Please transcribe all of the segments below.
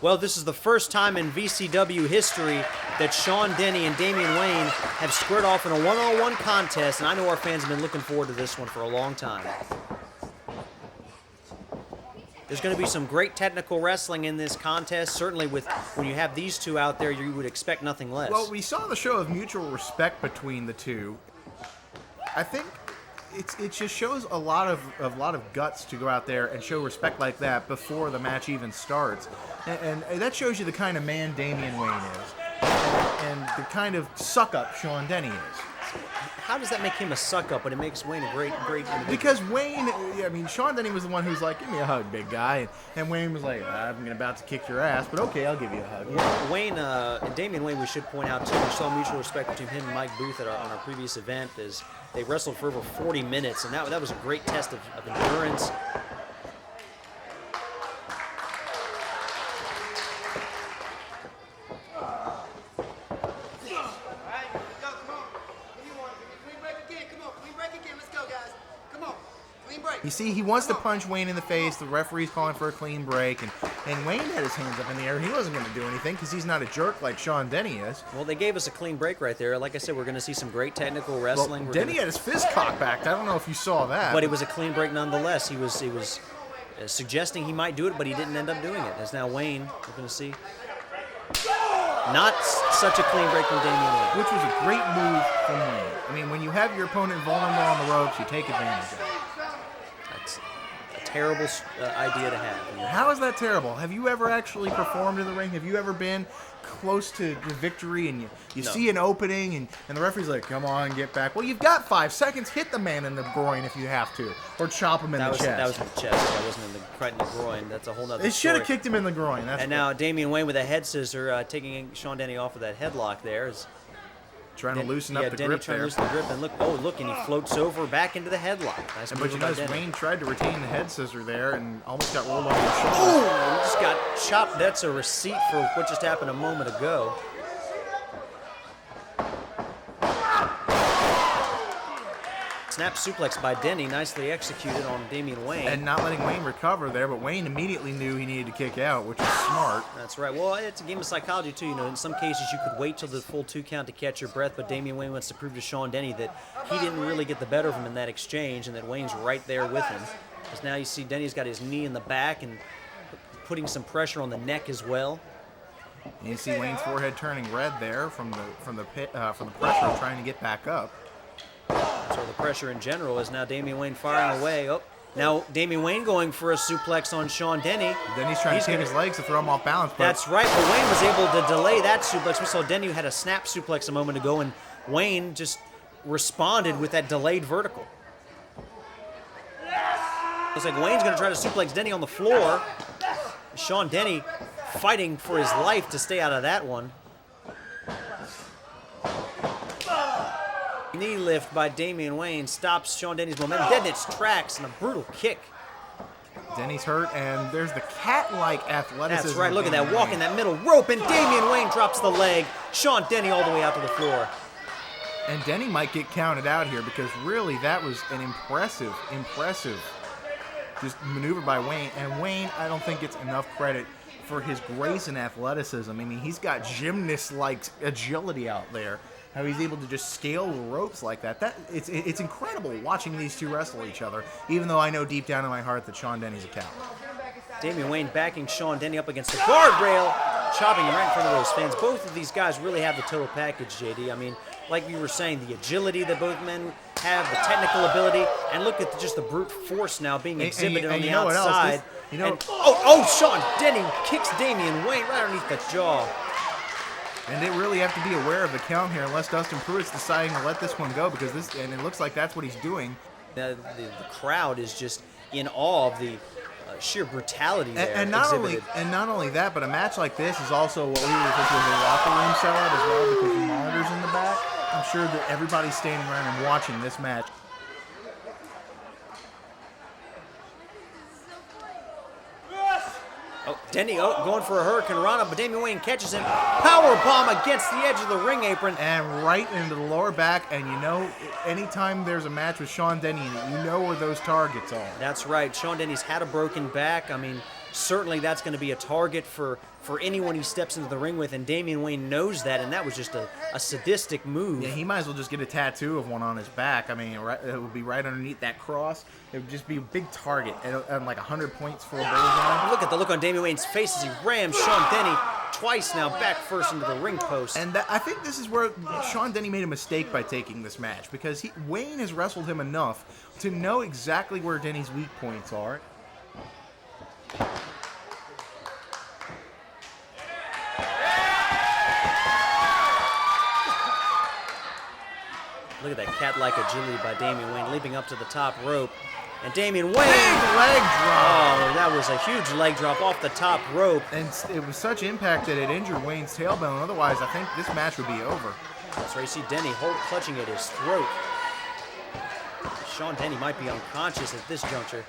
Well, this is the first time in VCW history that Sean Denny and Damien Wayne have squared off in a one-on-one contest, and I know our fans have been looking forward to this one for a long time. There's going to be some great technical wrestling in this contest. Certainly, when you have these two out there, you would expect nothing less. Well, we saw the show of mutual respect between the two. I think it just shows a lot of guts to go out there and show respect like that before the match even starts, and that shows you the kind of man Damien Wayne is, and the kind of suck up Sean Denny is. How does that make him a suck up, but it makes Wayne a great individual? Because Wayne, I mean, Sean Denny was the one who's like, give me a hug, big guy. And Wayne was like, I'm about to kick your ass, but okay, I'll give you a hug. Yeah. Wayne, and Damien Wayne, we should point out, too, we saw mutual respect between him and Mike Booth on our previous event. As they wrestled for over 40 minutes, and that was a great test of endurance. You see, he wants to punch Wayne in the face. The referee's calling for a clean break, and Wayne had his hands up in the air. He wasn't going to do anything because he's not a jerk like Sean Denny is. Well, they gave us a clean break right there. Like I said, we're going to see some great technical wrestling. Well, Denny had his fist cocked back. I don't know if you saw that. But it was a clean break nonetheless. He was suggesting he might do it, but he didn't end up doing it. As now Wayne, we're going to see, not such a clean break from Damien Wayne. Which was a great move from Wayne. I mean, when you have your opponent vulnerable on the ropes, you take advantage of it. Terrible idea to have. How is that terrible? Have you ever actually performed in the ring? Have you ever been close to the victory and you see an opening and the referee's like, come on, get back. Well, you've got 5 seconds. Hit the man in the groin if you have to, or chop him in the chest. That was in the chest. That wasn't right in the groin. That's a whole nother story. They should have kicked him in the groin. And now Damien Wayne with a head scissor taking Sean Denny off of that headlock there. Trying to loosen up the Denny grip trying there. to loosen the grip, and look, and he floats over back into the headlock. Nice but you notice Wayne tried to retain the head scissor there and almost got rolled on his shoulder. Oh, just got chopped. That's a receipt for what just happened a moment ago. Snap suplex by Denny, nicely executed on Damien Wayne. And not letting Wayne recover there, but Wayne immediately knew he needed to kick out, which was smart. That's right. Well, it's a game of psychology, too. You know, in some cases you could wait till the full 2 count to catch your breath, but Damien Wayne wants to prove to Sean Denny that he didn't really get the better of him in that exchange and that Wayne's right there with him. Because now you see Denny's got his knee in the back and putting some pressure on the neck as well. And you see Wayne's forehead turning red there from the pressure of trying to get back up. So the pressure in general is now Damien Wayne firing away. Oh, now Damien Wayne going for a suplex on Sean Denny. Denny's trying to take his legs to throw him off balance. But that's right, but Wayne was able to delay that suplex. We saw Denny had a snap suplex a moment ago, and Wayne just responded with that delayed vertical. Looks like Wayne's going to try to suplex Denny on the floor. Sean Denny fighting for his life to stay out of that one. Knee lift by Damien Wayne stops Sean Denny's momentum dead in its tracks, and a brutal kick. Denny's hurt, and there's the cat-like athleticism. That's right, look at that walk in that middle rope, and Damien Wayne drops the leg. Sean Denny all the way out to the floor. And Denny might get counted out here because really that was an impressive just maneuver by Wayne. And Wayne, I don't think gets enough credit for his grace and athleticism. I mean, he's got gymnast-like agility out there. How he's able to just scale the ropes like that. It's incredible watching these two wrestle each other, even though I know deep down in my heart that Sean Denny's a coward. Damien Wayne backing Sean Denny up against the guardrail, chopping him right in front of those fans. Both of these guys really have the total package, JD. I mean, like you were saying, the agility that both men have, the technical ability, and look at just the brute force now being exhibited on the outside. Sean Denny kicks Damien Wayne right underneath the jaw. And they really have to be aware of the count here, unless Dustin Pruitt's deciding to let this one go, because and it looks like that's what he's doing. The crowd is just in awe of the sheer brutality there. And not only that, but a match like this is also what we refer to as a locker room sellout as well, because the monitors in the back. I'm sure that everybody's standing around and watching this match. Denny going for a Hurricane Rana, but Damien Wayne catches him. Power bomb against the edge of the ring apron. And right into the lower back. And you know, anytime there's a match with Sean Denny in it, you know where those targets are. That's right. Sean Denny's had a broken back. I mean, certainly that's going to be a target for anyone he steps into the ring with, and Damien Wayne knows that, and that was just a sadistic move. Yeah, he might as well just get a tattoo of one on his back. I mean, it would be right underneath that cross. It would just be a big target and like 100 points for a bullseye. Look at the look on Damien Wayne's face as he rams Sean Denny twice now back first into the ring post. And I think this is where Sean Denny made a mistake by taking this match, because Wayne has wrestled him enough to know exactly where Denny's weak points are. Look at that cat-like agility by Damien Wayne, leaping up to the top rope. And Damien Wayne... Big leg drop! Oh, that was a huge leg drop off the top rope. And it was such impact that it injured Wayne's tailbone. Otherwise, I think this match would be over. That's right, you see Denny clutching at his throat. Sean Denny might be unconscious at this juncture.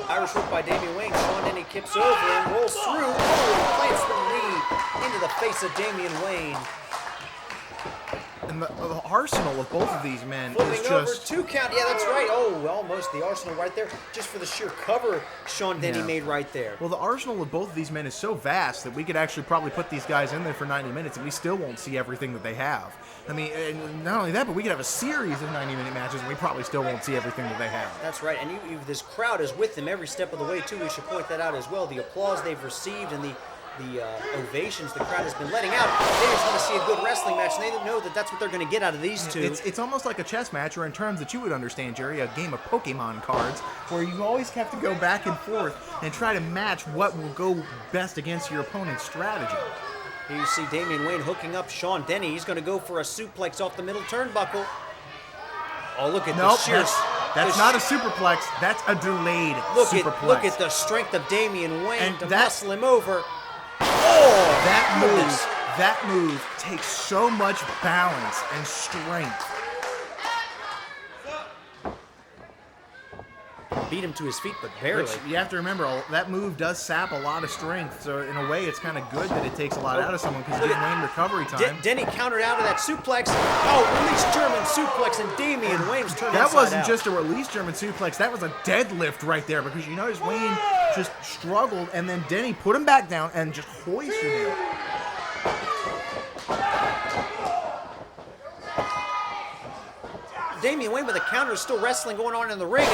Irish whip by Damien Wayne. Sean Denny kips over and rolls through. Oh, plants the knee into the face of Damien Wayne. And the arsenal of both of these men Flipping is just... over, 2 count. Yeah, that's right. Oh, almost the arsenal right there. Just for the sheer cover Sean Denny made right there. Well, the arsenal of both of these men is so vast that we could actually probably put these guys in there for 90 minutes and we still won't see everything that they have. I mean, and not only that, but we could have a series of 90-minute matches and we probably still won't see everything that they have. That's right, and this crowd is with them every step of the way, too. We should point that out as well. The applause they've received and the ovations the crowd has been letting out. They just want to see a good wrestling match, and they know that that's what they're going to get out of these two. It's almost like a chess match, or in terms that you would understand, Jerry, a game of Pokemon cards, where you always have to go back and forth and try to match what will go best against your opponent's strategy. Here you see Damien Wayne hooking up Sean Denny. He's going to go for a suplex off the middle turnbuckle. Oh, look at the sheer... That's not a superplex. That's a delayed superplex. Look at the strength of Damien Wayne to muscle him over. Oh, that move takes so much balance and strength. Beat him to his feet, but barely. Which you have to remember, that move does sap a lot of strength. So in a way, it's kind of good that it takes a lot out of someone because you get Wayne recovery time. Denny countered out of that suplex. Oh, release German suplex, and Damien Wayne's turned That inside wasn't out. just a release German suplex. That was a deadlift right there because you notice Wayne just struggled, and then Denny put him back down and just hoisted him. Damien Wayne with a counter, still wrestling going on in the ring.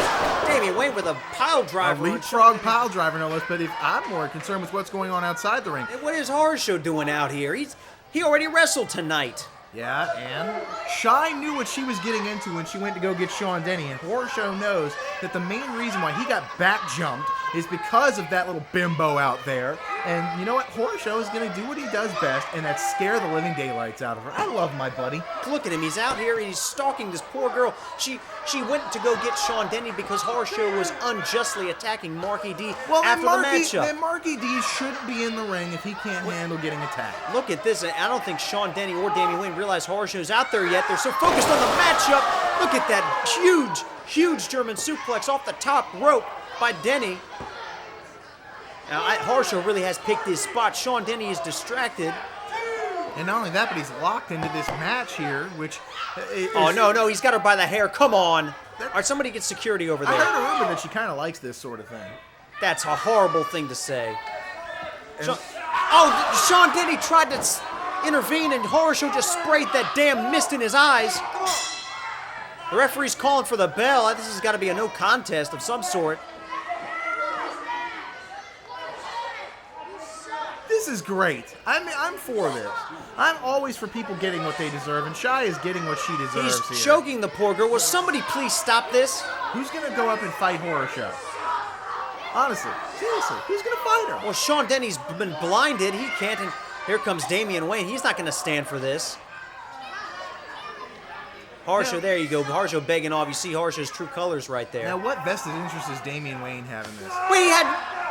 Damien Wayne with a pile driver. A leapfrog pile driver, no less. But I'm more concerned with what's going on outside the ring. And what is Horror Show doing out here? He already wrestled tonight. Yeah, and Shy knew what she was getting into when she went to go get Sean Denny, and Horror Show knows that the main reason why he got back jumped is because of that little bimbo out there. And you know what? Horror Show is going to do what he does best, and that's scare the living daylights out of her. I love my buddy. Look at him. He's out here. He's stalking this poor girl. She went to go get Sean Denny because Horror Show was unjustly attacking Marky D after the matchup. Then Marky D shouldn't be in the ring if he can't handle getting attacked. Look at this. I don't think Sean Denny or Damien Wayne realize Horror Show's out there yet. They're so focused on the matchup. Look at that huge German suplex off the top rope by Denny. Now, Horror Show really has picked his spot. Sean Denny is distracted. And not only that, but he's locked into this match here, which is... Oh, no, he's got her by the hair. Come on. All right, somebody get security over there. I heard a rumor that she kind of likes this sort of thing. That's a horrible thing to say. Sean Denny tried to intervene, and Horror Show just sprayed that damn mist in his eyes. The referee's calling for the bell. This has got to be a no contest of some sort. This is great. I mean, I'm for this. I'm always for people getting what they deserve, and Shy is getting what she deserves here. He's choking the poor girl. Will somebody please stop this? Who's going to go up and fight Horror Show? Honestly, seriously, who's going to fight her? Well, Sean Denny's been blinded. He can't, and here comes Damien Wayne. He's not going to stand for this. Horror Show, there you go. Horror Show begging off. You see Horror Show's true colors right there. Now, what vested interest does Damien Wayne have in this? Wait,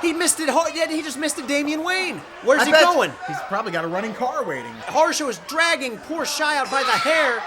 he missed it. He just missed it, Damien Wayne. Where's he going? He's probably got a running car waiting. Horror Show is dragging poor Shy out by the hair.